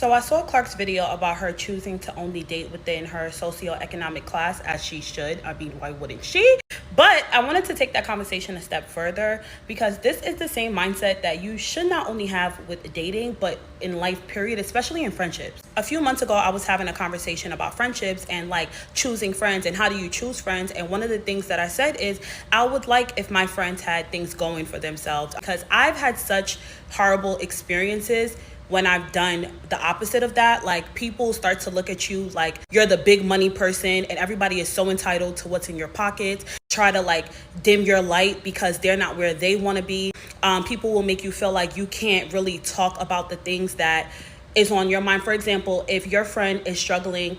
So I saw Clark's video about her choosing to only date within her socioeconomic class, as she should. I mean, why wouldn't she? But I wanted to take that conversation a step further because this is the same mindset that you should not only have with dating, but in life, period, especially in friendships. A few months ago, I was having a conversation about friendships and like choosing friends and how do you choose friends. And one of the things that I said is I would like if my friends had things going for themselves, because I've had such horrible experiences when I've done the opposite of that. Like, people start to look at you like you're the big money person and everybody is so entitled to what's in your pockets, try to like dim your light because they're not where they want to be. People will make you feel like you can't really talk about the things that is on your mind. For example, if your friend is struggling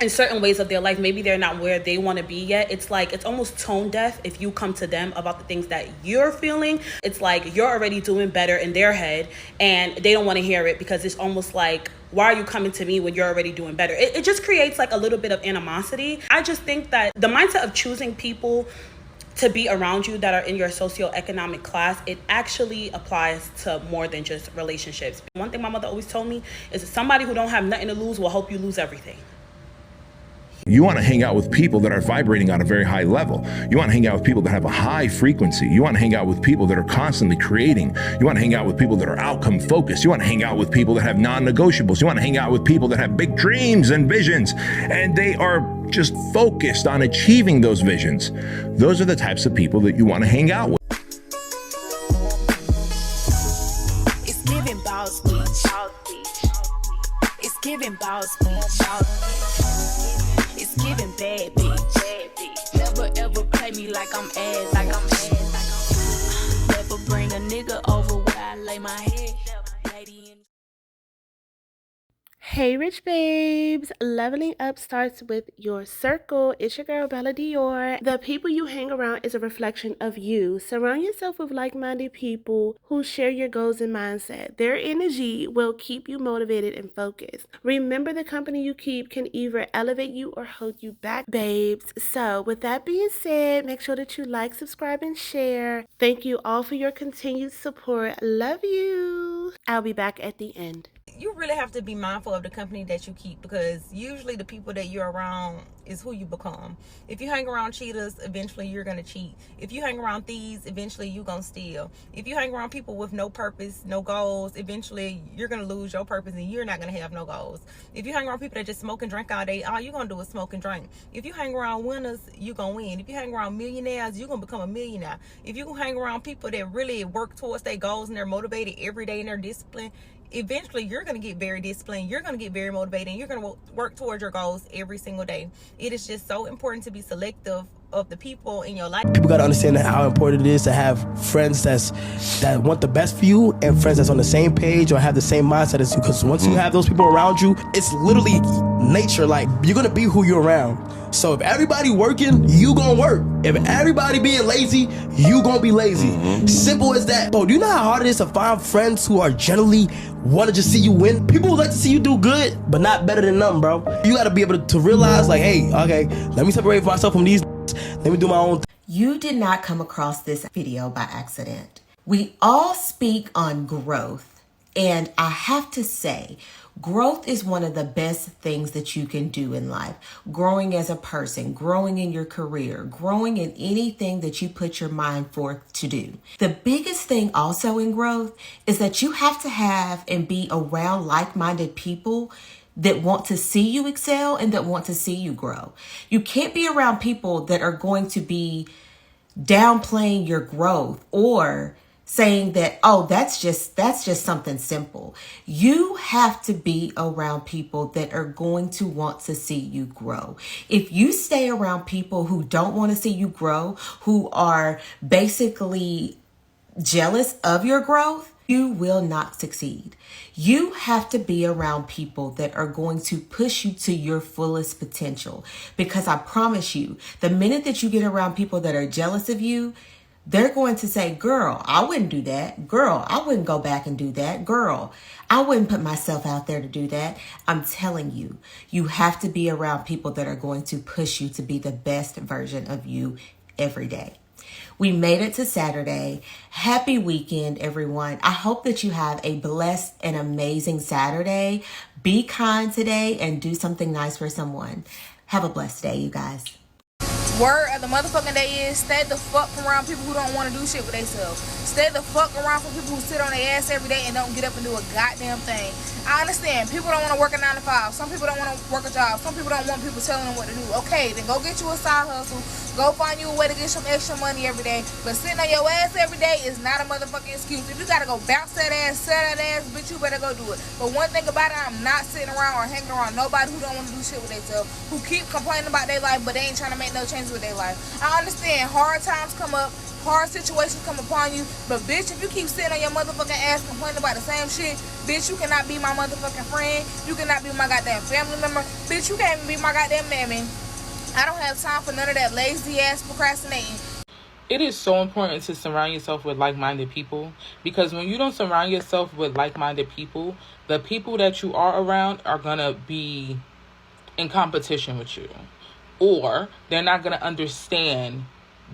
in certain ways of their life, maybe they're not where they want to be yet, it's like it's almost tone deaf if you come to them about the things that you're feeling. It's like you're already doing better in their head and they don't want to hear it, because it's almost like, why are you coming to me when you're already doing better? It just creates like a little bit of animosity. I just think that the mindset of choosing people to be around you that are in your socioeconomic class, it actually applies to more than just relationships. One thing my mother always told me is that somebody who don't have nothing to lose will help you lose everything. You want to hang out with people that are vibrating on a very high level. You want to hang out with people that have a high frequency. You want to hang out with people that are constantly creating. You want to hang out with people that are outcome focused. You want to hang out with people that have non-negotiables. You want to hang out with people that have big dreams and visions, and they are just focused on achieving those visions. Those are the types of people that you want to hang out with. It's giving boss beach. It's giving boss beach. It's giving bad bitch. Never ever play me like I'm ass. Never bring a nigga over where I lay my head. Lady in Hey, Rych Babes! Leveling up starts with your circle. It's your girl, Bella Dyor. The people you hang around is a reflection of you. Surround yourself with like-minded people who share your goals and mindset. Their energy will keep you motivated and focused. Remember, the company you keep can either elevate you or hold you back, babes. So, with that being said, make sure that you like, subscribe, and share. Thank you all for your continued support. Love you. I'll be back at the end. You really have to be mindful of the company that you keep, because usually the people that you're around is who you become. If you hang around cheaters, eventually you're going to cheat. If you hang around thieves, eventually you're going to steal. If you hang around people with no purpose, no goals, eventually you're going to lose your purpose and you're not going to have no goals. If you hang around people that just smoke and drink all day, all you're going to do is smoke and drink. If you hang around winners, you're going to win. If you hang around millionaires, you're going to become a millionaire. If you hang around people that really work towards their goals and they're motivated every day in their discipline, eventually you're going to get very disciplined, you're going to get very motivated, and you're going to work towards your goals every single day. It is just so important to be selective of the people in your life. People got to understand how important it is to have friends that want the best for you, and friends that's on the same page or have the same mindset as you, because once you have those people around you, it's literally nature. Like, you're going to be who you're around. So if everybody working, you gonna work. If everybody being lazy, you gonna be lazy. Simple as that. Bro, do you know how hard it is to find friends who are generally want to just see you win? People would like to see you do good, but not better than them, bro. You gotta be able to realize, like, hey, okay, let me separate myself from these. Let me do my own thing. You did not come across this video by accident. We all speak on growth, and I have to say, growth is one of the best things that you can do in life. Growing as a person, growing in your career, growing in anything that you put your mind forth to do. The biggest thing also in growth is that you have to have and be around like-minded people that want to see you excel and that want to see you grow. You can't be around people that are going to be downplaying your growth or saying that, oh, that's just something simple. You have to be around people that are going to want to see you grow. If you stay around people who don't want to see you grow, who are basically jealous of your growth, you will not succeed. You have to be around people that are going to push you to your fullest potential, because I promise you, the minute that you get around people that are jealous of you, they're going to say, girl, I wouldn't do that. Girl, I wouldn't go back and do that. Girl, I wouldn't put myself out there to do that. I'm telling you, you have to be around people that are going to push you to be the best version of you every day. We made it to Saturday. Happy weekend, everyone. I hope that you have a blessed and amazing Saturday. Be kind today and do something nice for someone. Have a blessed day, you guys. Word of the motherfucking day is stay the fuck around people who don't want to do shit with themselves. Stay the fuck around from people who sit on their ass every day and don't get up and do a goddamn thing. I understand people don't want to work a 9 to 5. Some people don't want to work a job. Some people don't want people telling them what to do. Okay, then go get you a side hustle. Go find you a way to get some extra money every day. But sitting on your ass every day is not a motherfucking excuse. If you gotta go bounce that ass, sell that ass, bitch, you better go do it. But one thing about it, I'm not sitting around or hanging around nobody who don't want to do shit with themselves, who keep complaining about their life, but they ain't trying to make no changes with their life. I understand hard times come up, hard situations come upon you, but bitch, if you keep sitting on your motherfucking ass complaining about the same shit, bitch, you cannot be my motherfucking friend. You cannot be my goddamn family member. Bitch, you can't even be my goddamn mammy. I don't have time for none of that lazy ass procrastinating. It is so important to surround yourself with like-minded people, because when you don't surround yourself with like-minded people, the people that you are around are gonna be in competition with you, or they're not gonna understand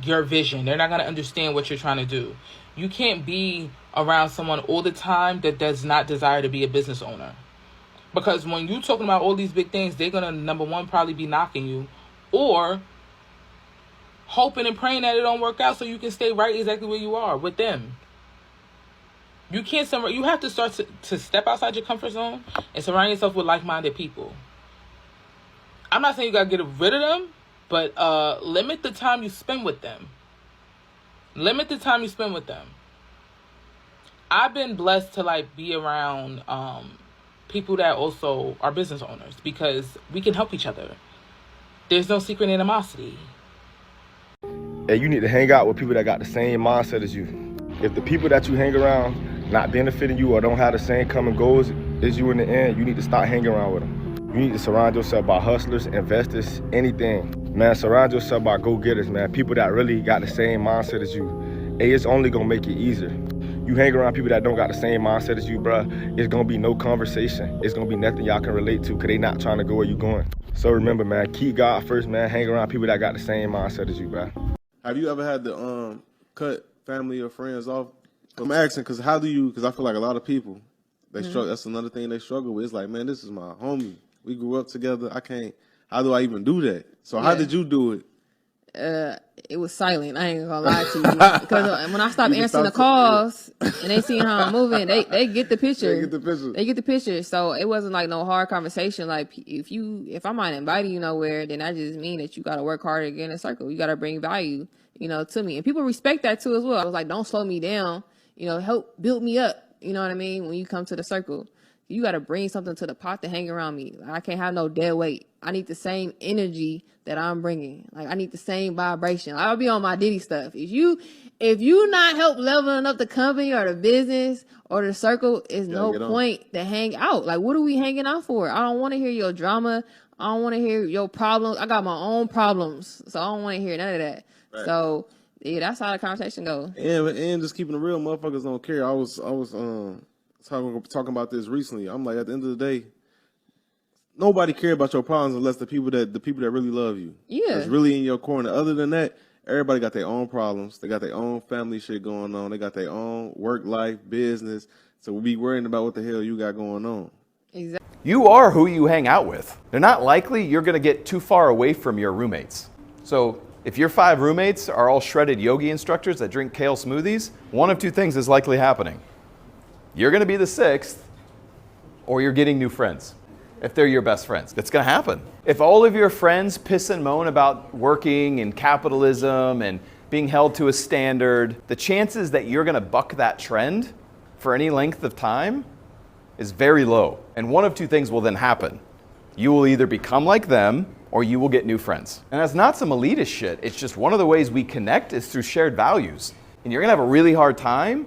your vision. They're not gonna understand what you're trying to do. You can't be around someone all the time that does not desire to be a business owner, because when you're talking about all these big things, they're gonna, number one, probably be knocking you, or hoping and praying that it don't work out so you can stay right exactly where you are with them. You can't you have to start to step outside your comfort zone and surround yourself with like-minded people. I'm not saying you gotta get rid of them, but limit the time you spend with them. Limit the time you spend with them. I've been blessed to be around people that also are business owners, because we can help each other. There's no secret animosity. And you need to hang out with people that got the same mindset as you. If the people that you hang around not benefiting you or don't have the same common goals as you in the end, you need to stop hanging around with them. You need to surround yourself by hustlers, investors, anything. Man, surround yourself by go-getters, man. People that really got the same mindset as you. Hey, it's only gonna make it easier. You hang around people that don't got the same mindset as you, bruh, it's gonna be no conversation. It's gonna be nothing y'all can relate to, because they not trying to go where you going. So remember, man, keep God first, man. Hang around people that got the same mindset as you, bruh. Have you ever had to cut family or friends off? I'm asking because I feel like a lot of people, they struggle. That's another thing they struggle with. It's like, man, this is my homie. We grew up together. How do I even do that? So how did you do it? It was silent. I ain't gonna lie to you, because when I stopped answering the calls and they see how I'm moving, they get the picture. They get the picture. So it wasn't like no hard conversation. Like if I'm not inviting you nowhere, then that just mean that you gotta work harder to get in a circle. You gotta bring value, to me, and people respect that too as well. I was like, don't slow me down. Help build me up. You know what I mean? When you come to the circle, you got to bring something to the pot to hang around me. I can't have no dead weight. I need the same energy that I'm bringing. I need the same vibration. I'll be on my Diddy stuff. If you not help leveling up the company or the business or the circle, is no point to hang out. What are we hanging out for? I don't want to hear your drama. I don't want to hear your problems. I got my own problems, so I don't want to hear none of that. Right. So yeah, that's how the conversation goes. And just keeping it real, motherfuckers don't care. I was talking about this recently. I'm like, at the end of the day, nobody care about your problems unless the people that really love you. Yeah. That's really in your corner. Other than that, everybody got their own problems. They got their own family shit going on. They got their own work life, business. So we'll be worrying about what the hell you got going on. Exactly. You are who you hang out with. They're not likely you're going to get too far away from your roommates. So if your 5 roommates are all shredded yogi instructors that drink kale smoothies, one of 2 things is likely happening. You're going to be the 6th, or you're getting new friends, if they're your best friends. It's going to happen. If all of your friends piss and moan about working and capitalism and being held to a standard, the chances that you're going to buck that trend for any length of time is very low. And one of 2 things will then happen. You will either become like them, or you will get new friends. And that's not some elitist shit. It's just one of the ways we connect is through shared values. And you're going to have a really hard time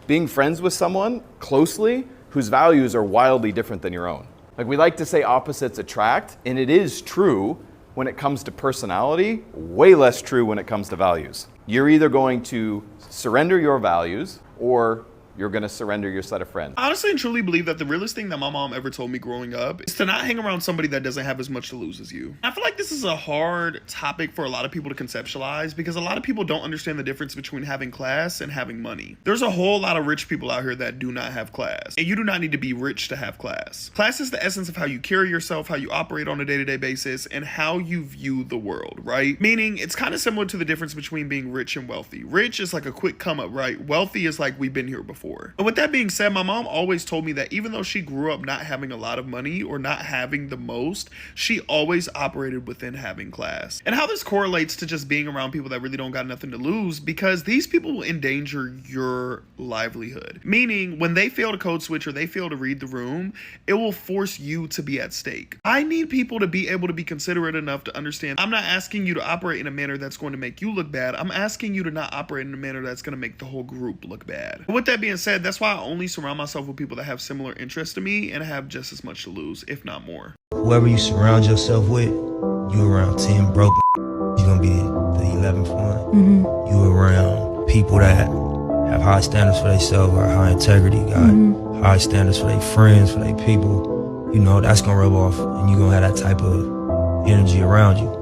being friends with someone closely whose values are wildly different than your own. We like to say opposites attract, and it is true when it comes to personality, way less true when it comes to values. You're either going to surrender your values, or you're going to surrender your set of friends. I honestly and truly believe that the realest thing that my mom ever told me growing up is to not hang around somebody that doesn't have as much to lose as you. I feel like this is a hard topic for a lot of people to conceptualize because a lot of people don't understand the difference between having class and having money. There's a whole lot of rich people out here that do not have class, and you do not need to be rich to have class. Class is the essence of how you carry yourself, how you operate on a day-to-day basis, and how you view the world, right? Meaning, it's kind of similar to the difference between being rich and wealthy. Rich is like a quick come up, right? Wealthy is like we've been here before. And with that being said, my mom always told me that even though she grew up not having a lot of money or not having the most, she always operated within having class. And how this correlates to just being around people that really don't got nothing to lose, because these people will endanger your livelihood. Meaning, when they fail to code switch or they fail to read the room, it will force you to be at stake. I need people to be able to be considerate enough to understand I'm not asking you to operate in a manner that's going to make you look bad. I'm asking you to not operate in a manner that's going to make the whole group look bad. With that being said, that's why I only surround myself with people that have similar interests to me and have just as much to lose, if not more. Whoever you surround yourself with, you around 10 broke, you're gonna be the 11th one. You around people that have high standards for themselves or high integrity, got high standards for their friends, for their people. You know, that's gonna rub off and you're gonna have that type of energy around you.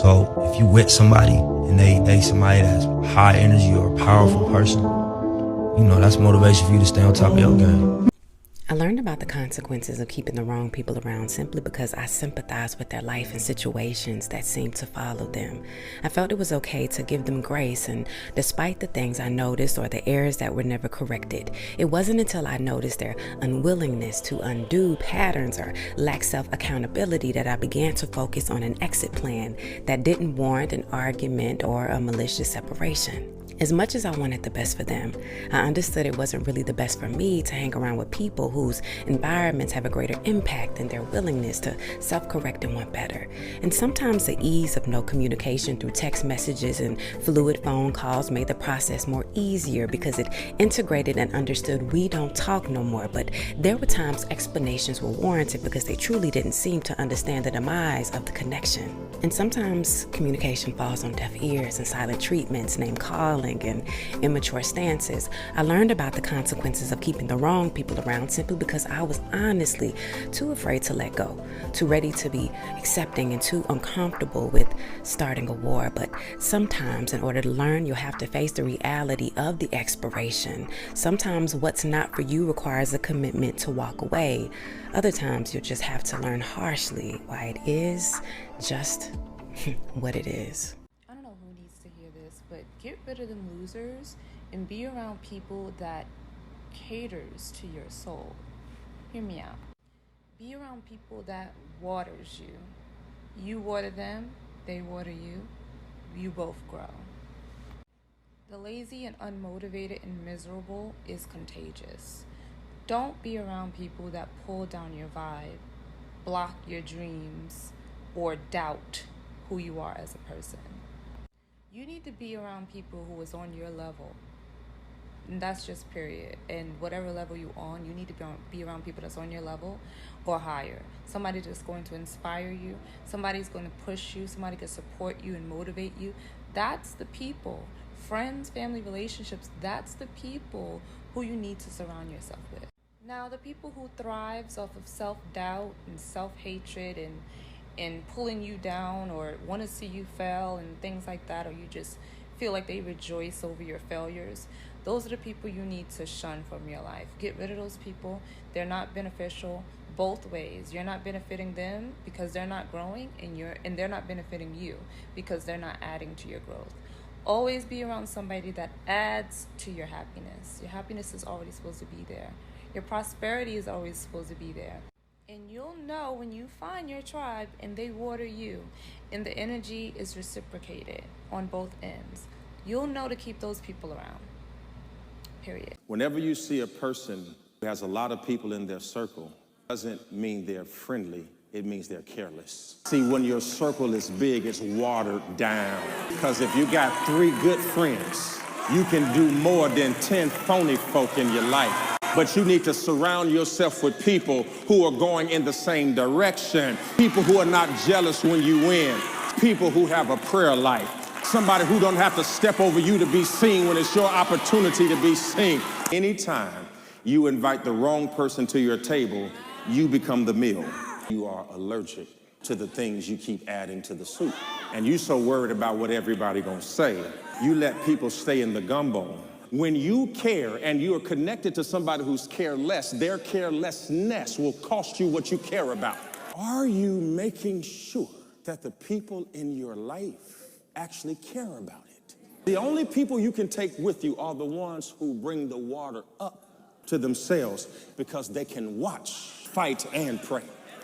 So if you with somebody and they somebody that's high energy or a powerful person, you know, that's motivation for you to stay on top of your game. I learned about the consequences of keeping the wrong people around simply because I sympathize with their life and situations that seem to follow them. I felt it was okay to give them grace, and despite the things I noticed or the errors that were never corrected, it wasn't until I noticed their unwillingness to undo patterns or lack self-accountability that I began to focus on an exit plan that didn't warrant an argument or a malicious separation. As much as I wanted the best for them, I understood it wasn't really the best for me to hang around with people whose environments have a greater impact than their willingness to self-correct and want better. And sometimes the ease of no communication through text messages and fluid phone calls made the process more easier because it integrated and understood we don't talk no more. But there were times explanations were warranted because they truly didn't seem to understand the demise of the connection. And sometimes communication falls on deaf ears and silent treatments, name calling, and immature stances. I learned about the consequences of keeping the wrong people around simply because I was honestly too afraid to let go, too ready to be accepting, and too uncomfortable with starting a war. But sometimes, in order to learn, you'll have to face the reality of the expiration. Sometimes what's not for you requires a commitment to walk away. Other times you'll just have to learn harshly why it is just what it is. Get rid of them losers and be around people that caters to your soul. Hear me out. Be around people that waters you. You water them, they water you. You both grow. The lazy and unmotivated and miserable is contagious. Don't be around people that pull down your vibe, block your dreams, or doubt who you are as a person. You need to be around people who is on your level. And that's just period. And whatever level you're on, you need to be around people that's on your level or higher. Somebody that's going to inspire you. Somebody's going to push you. Somebody can support you and motivate you. That's the people. Friends, family, relationships, that's the people who you need to surround yourself with. Now, the people who thrives off of self-doubt and self-hatred and pulling you down or want to see you fail and things like that, or you just feel like they rejoice over your failures, those are the people you need to shun from your life. Get rid of those people. They're not beneficial both ways. You're not benefiting them because they're not growing, and they're not benefiting you because they're not adding to your growth. Always be around somebody that adds to your happiness. Your happiness is already supposed to be there. Your prosperity is always supposed to be there. And you'll know when you find your tribe and they water you and the energy is reciprocated on both ends. You'll know to keep those people around. Period. Whenever you see a person who has a lot of people in their circle, doesn't mean they're friendly. It means they're careless. See, when your circle is big, it's watered down. Because if you got 3 good friends, you can do more than 10 phony folk in your life. But you need to surround yourself with people who are going in the same direction. People who are not jealous when you win. People who have a prayer life. Somebody who don't have to step over you to be seen when it's your opportunity to be seen. Anytime you invite the wrong person to your table, you become the meal. You are allergic to the things you keep adding to the soup. And you so worried about what everybody gonna say, you let people stay in the gumbo. When you care and you are connected to somebody who's careless, their carelessness will cost you what you care about. Are you making sure that the people in your life actually care about it? The only people you can take with you are the ones who bring the water up to themselves because they can watch, fight, and pray,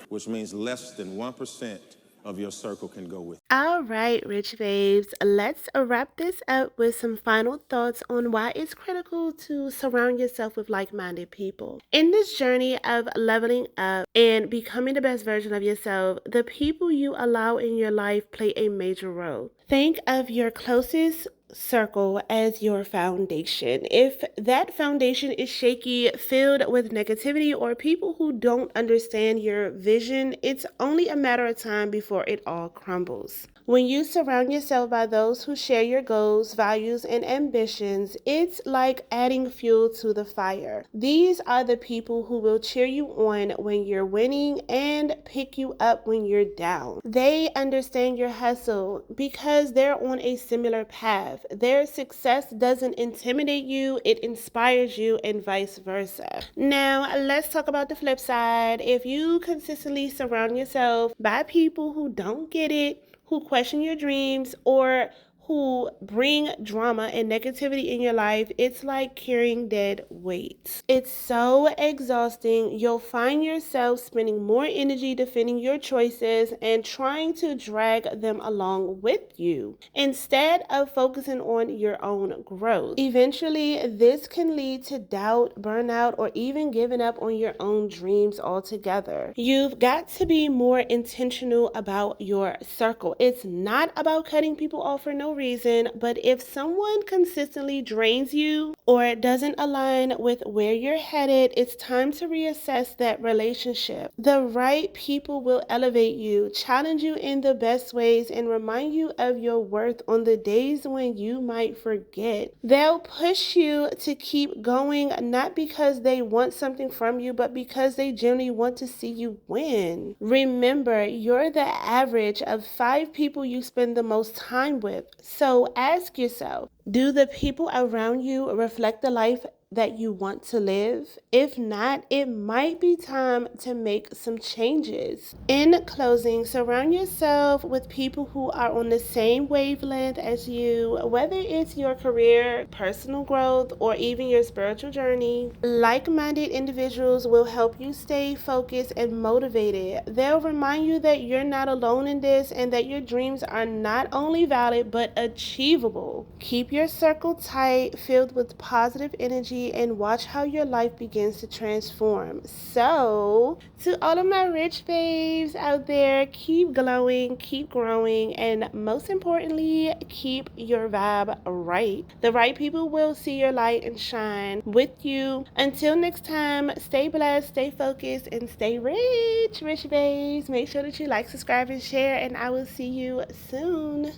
which means less than 1% of your circle can go with you. All right, Rych Babes, let's wrap this up with some final thoughts on why it's critical to surround yourself with like-minded people. In this journey of leveling up and becoming the best version of yourself, the people you allow in your life play a major role. Think of your closest circle as your foundation. If that foundation is shaky, filled with negativity, or people who don't understand your vision, it's only a matter of time before it all crumbles. When you surround yourself by those who share your goals, values, and ambitions, it's like adding fuel to the fire. These are the people who will cheer you on when you're winning and pick you up when you're down. They understand your hustle because they're on a similar path. Their success doesn't intimidate you, it inspires you, and vice versa. Now, let's talk about the flip side. If you consistently surround yourself by people who don't get it, who question your dreams, or who bring drama and negativity in your life, it's like carrying dead weight. It's so exhausting. You'll find yourself spending more energy defending your choices and trying to drag them along with you instead of focusing on your own growth. Eventually, this can lead to doubt, burnout, or even giving up on your own dreams altogether. You've got to be more intentional about your circle. It's not about cutting people off for no reason, but if someone consistently drains you or doesn't align with where you're headed, it's time to reassess that relationship. The right people will elevate you, challenge you in the best ways, and remind you of your worth on the days when you might forget. They'll push you to keep going, not because they want something from you, but because they genuinely want to see you win. Remember, you're the average of 5 people you spend the most time with. So ask yourself, do the people around you reflect the life that you want to live? If not, it might be time to make some changes. In closing, surround yourself with people who are on the same wavelength as you, whether it's your career, personal growth, or even your spiritual journey. Like-minded individuals will help you stay focused and motivated. They'll remind you that you're not alone in this and that your dreams are not only valid but achievable. Keep your circle tight, filled with positive energy, and watch how your life begins to transform. So, to all of my Rych Babes out there, keep glowing, keep growing, and most importantly, keep your vibe right. The right people will see your light and shine with you. Until next time, stay blessed, stay focused, and stay rich, Rych Babes. Make sure that you like, subscribe, and share, and I will see you soon.